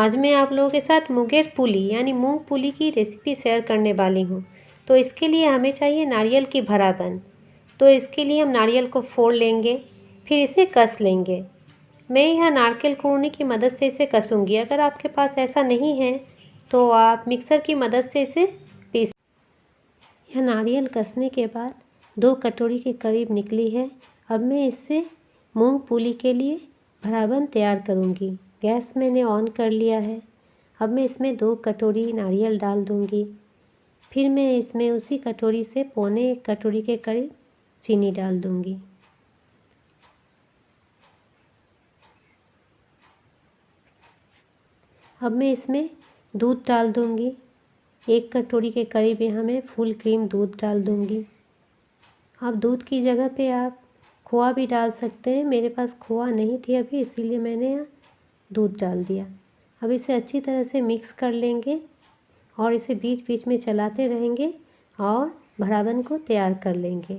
आज मैं आप लोगों के साथ मुंगेर पुली यानी मूंग पुली की रेसिपी शेयर करने वाली हूँ। तो इसके लिए हमें चाहिए नारियल की भरावन। तो इसके लिए हम नारियल को फोड़ लेंगे, फिर इसे कस लेंगे। मैं यहाँ नारकेल कूटनी की मदद से इसे कसूँगी। अगर आपके पास ऐसा नहीं है तो आप मिक्सर की मदद से इसे पीस। यह नारियल कसने के बाद 2 कटोरी के करीब निकली है। अब मैं इससे मूंग पुली के लिए भरावन तैयार करूँगी। गैस मैंने ऑन कर लिया है। अब मैं इसमें 2 कटोरी नारियल डाल दूँगी। फिर मैं इसमें उसी कटोरी से पौने 1 कटोरी के करीब चीनी डाल दूँगी। अब मैं इसमें दूध डाल दूँगी। 1 कटोरी के करीब यहाँ मैं फुल क्रीम दूध डाल दूँगी। आप दूध की जगह पे आप खोआ भी डाल सकते हैं। मेरे पास खोआ नहीं थी अभी, इसीलिए मैंने यहाँ दूध डाल दिया। अब इसे अच्छी तरह से मिक्स कर लेंगे और इसे बीच बीच में चलाते रहेंगे और भरावन को तैयार कर लेंगे।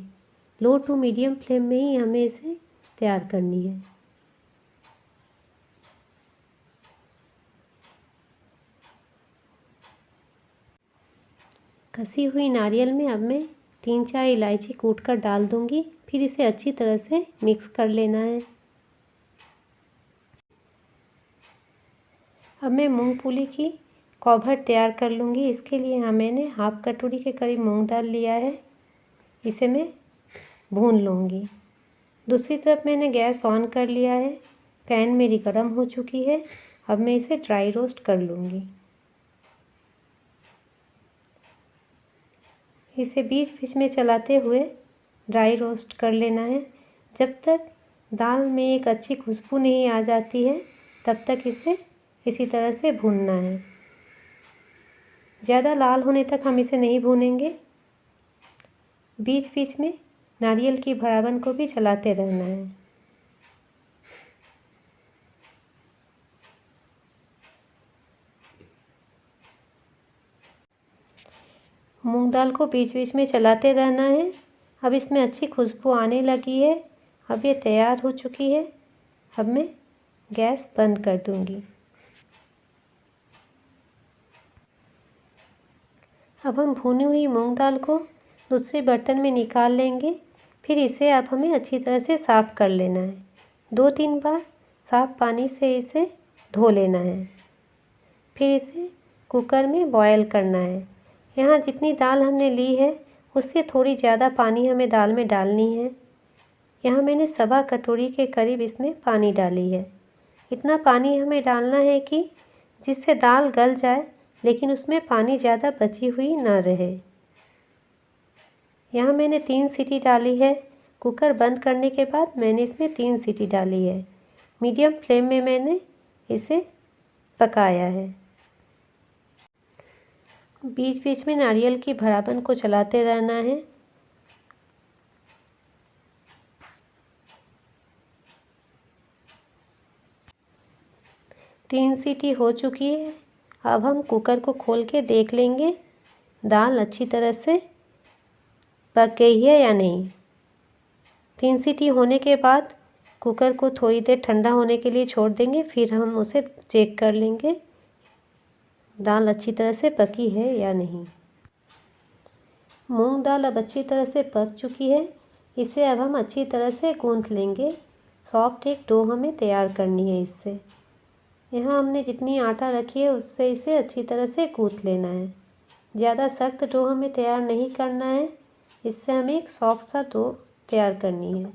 लो टू मीडियम फ्लेम में ही हमें इसे तैयार करनी है। कसी हुई नारियल में अब मैं 3-4 इलायची कूटकर डाल दूँगी। फिर इसे अच्छी तरह से मिक्स कर लेना है। अब मैं मूंगफली की कॉभर तैयार कर लूँगी। इसके लिए यहाँ मैंने 1/2 कटोरी के करीब मूंग दाल लिया है। इसे मैं भून लूँगी। दूसरी तरफ मैंने गैस ऑन कर लिया है। पैन मेरी गर्म हो चुकी है। अब मैं इसे ड्राई रोस्ट कर लूँगी। इसे बीच बीच में चलाते हुए ड्राई रोस्ट कर लेना है। जब तक दाल में एक अच्छी खुशबू नहीं आ जाती है तब तक इसे इसी तरह से भूनना है। ज़्यादा लाल होने तक हम इसे नहीं भूनेंगे। बीच बीच में नारियल की भरावन को भी चलाते रहना है। मूंग दाल को बीच बीच में चलाते रहना है। अब इसमें अच्छी खुशबू आने लगी है। अब ये तैयार हो चुकी है। अब मैं गैस बंद कर दूंगी। अब हम भुनी हुई मूंग दाल को दूसरे बर्तन में निकाल लेंगे। फिर इसे अब हमें अच्छी तरह से साफ़ कर लेना है। 2-3 बार साफ़ पानी से इसे धो लेना है। फिर इसे कुकर में बॉयल करना है। यहाँ जितनी दाल हमने ली है उससे थोड़ी ज़्यादा पानी हमें दाल में डालनी है। यहाँ मैंने 1/2 कटोरी के करीब इसमें पानी डाली है। इतना पानी हमें डालना है कि जिससे दाल गल जाए लेकिन उसमें पानी ज़्यादा बची हुई ना रहे। यहाँ मैंने 3 सीटी डाली है। कुकर बंद करने के बाद मैंने इसमें 3 सीटी डाली है। मीडियम फ्लेम में मैंने इसे पकाया है। बीच बीच में नारियल की भरावन को चलाते रहना है। तीन सीटी हो चुकी है। अब हम कुकर को खोल के देख लेंगे दाल अच्छी तरह से पक गई है या नहीं। 3 सीटी होने के बाद कुकर को थोड़ी देर ठंडा होने के लिए छोड़ देंगे। फिर हम उसे चेक कर लेंगे दाल अच्छी तरह से पकी है या नहीं। मूंग दाल अब अच्छी तरह से पक चुकी है। इसे अब हम अच्छी तरह से गूंथ लेंगे। सॉफ्ट एक डो हमें तैयार करनी है इससे। यहाँ हमने जितनी आटा रखी है उससे इसे अच्छी तरह से गूंथ लेना है। ज़्यादा सख्त डो हमें तैयार नहीं करना है। इससे हमें एक सॉफ्ट सा डो तैयार करनी है।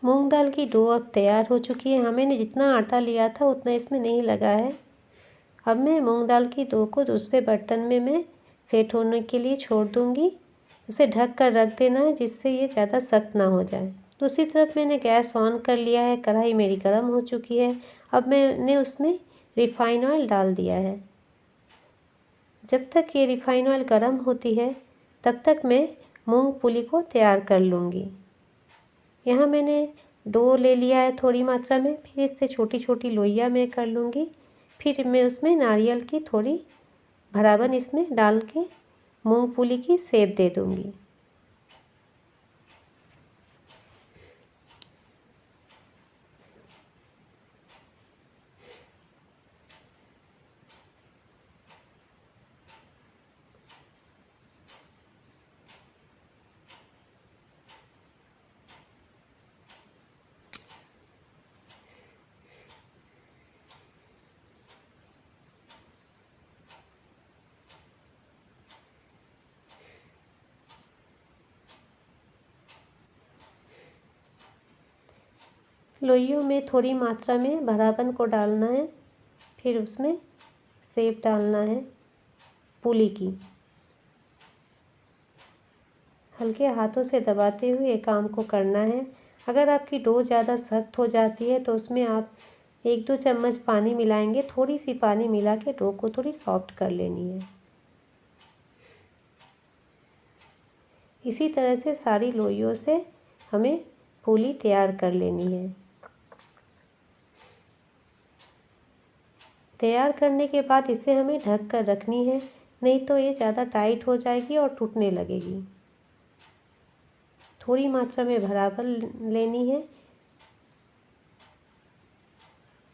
मूंग दाल की डो अब तैयार हो चुकी है। मैंने जितना आटा लिया था उतना इसमें नहीं लगा है। अब मैं मूंग दाल की डो को दूसरे बर्तन में मैं सेट होने के लिए छोड़ दूंगी। उसे ढक कर रख देना है जिससे ये ज़्यादा सख्त ना हो जाए। दूसरी तरफ मैंने गैस ऑन कर लिया है। कढ़ाई मेरी गर्म हो चुकी है। अब मैंने उसमें रिफ़ाइन ऑयल डाल दिया है। जब तक ये रिफ़ाइन ऑयल गर्म होती है तब तक मैं मूंगफली को तैयार कर लूँगी। यहाँ मैंने डो ले लिया है थोड़ी मात्रा में। फिर इससे छोटी छोटी लोइयाँ मैं कर लूँगी। फिर मैं उसमें नारियल की थोड़ी भरावन इसमें डाल के मूंगफली की शेप दे दूंगी। लोइयों में थोड़ी मात्रा में भरावन को डालना है, फिर उसमें शेप डालना है पूली की। हल्के हाथों से दबाते हुए काम को करना है। अगर आपकी डो ज़्यादा सख्त हो जाती है तो उसमें आप 1-2 चम्मच पानी मिलाएंगे। थोड़ी सी पानी मिला के डो को थोड़ी सॉफ्ट कर लेनी है। इसी तरह से सारी लोइयों से हमें पूली तैयार कर लेनी है। तैयार करने के बाद इसे हमें ढक कर रखनी है, नहीं तो ये ज़्यादा टाइट हो जाएगी और टूटने लगेगी। थोड़ी मात्रा में बराबर लेनी है,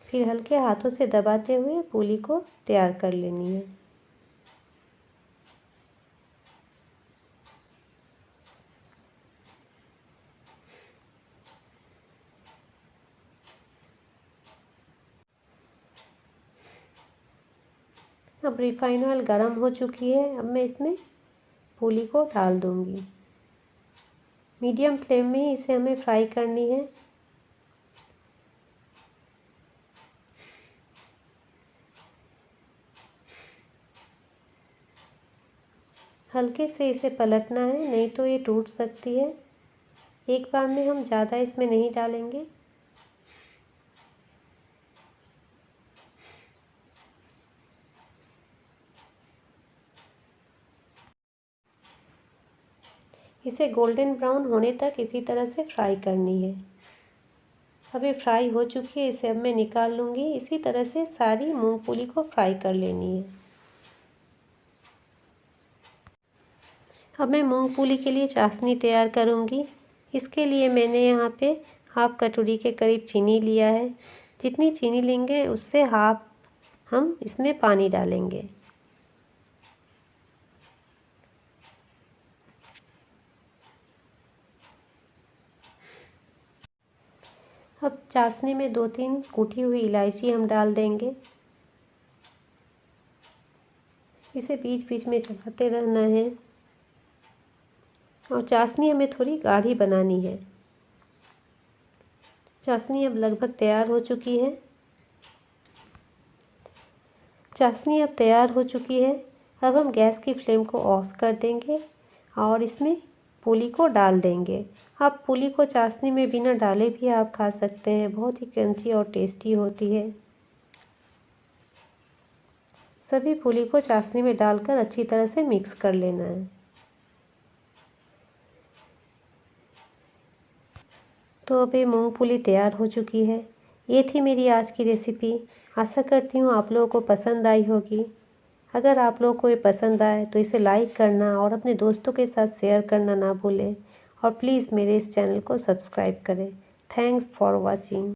फिर हल्के हाथों से दबाते हुए पूली को तैयार कर लेनी है। अब रिफाइन ऑयल गर्म हो चुकी है। अब मैं इसमें पूली को डाल दूंगी। मीडियम फ्लेम में इसे हमें फ्राई करनी है। हल्के से इसे पलटना है, नहीं तो ये टूट सकती है। एक बार में हम ज़्यादा इसमें नहीं डालेंगे। इसे गोल्डन ब्राउन होने तक इसी तरह से फ्राई करनी है। अब ये फ्राई हो चुकी है, इसे अब मैं निकाल लूँगी। इसी तरह से सारी मूंगफली को फ्राई कर लेनी है। अब मैं मूंगफली के लिए चाशनी तैयार करूँगी। इसके लिए मैंने यहाँ पे हाफ कटोरी के करीब चीनी लिया है। जितनी चीनी लेंगे उससे हाफ हम इसमें पानी डालेंगे। अब चाशनी में 2-3 कूटी हुई इलायची हम डाल देंगे। इसे बीच बीच में चलाते रहना है और चाशनी हमें थोड़ी गाढ़ी बनानी है। चाशनी अब लगभग तैयार हो चुकी है। चाशनी अब तैयार हो चुकी है। अब हम गैस की फ्लेम को ऑफ कर देंगे और इसमें पूली को डाल देंगे। आप पूली को चाशनी में बिना डाले भी आप खा सकते हैं, बहुत ही क्रंची और टेस्टी होती है। सभी पूली को चाशनी में डालकर अच्छी तरह से मिक्स कर लेना है। तो अब ये मूंगफली तैयार हो चुकी है। ये थी मेरी आज की रेसिपी। आशा करती हूँ आप लोगों को पसंद आई होगी। अगर आप लोगों को ये पसंद आए तो इसे लाइक करना और अपने दोस्तों के साथ शेयर करना ना भूलें और प्लीज़ मेरे इस चैनल को सब्सक्राइब करें। Thanks for watching.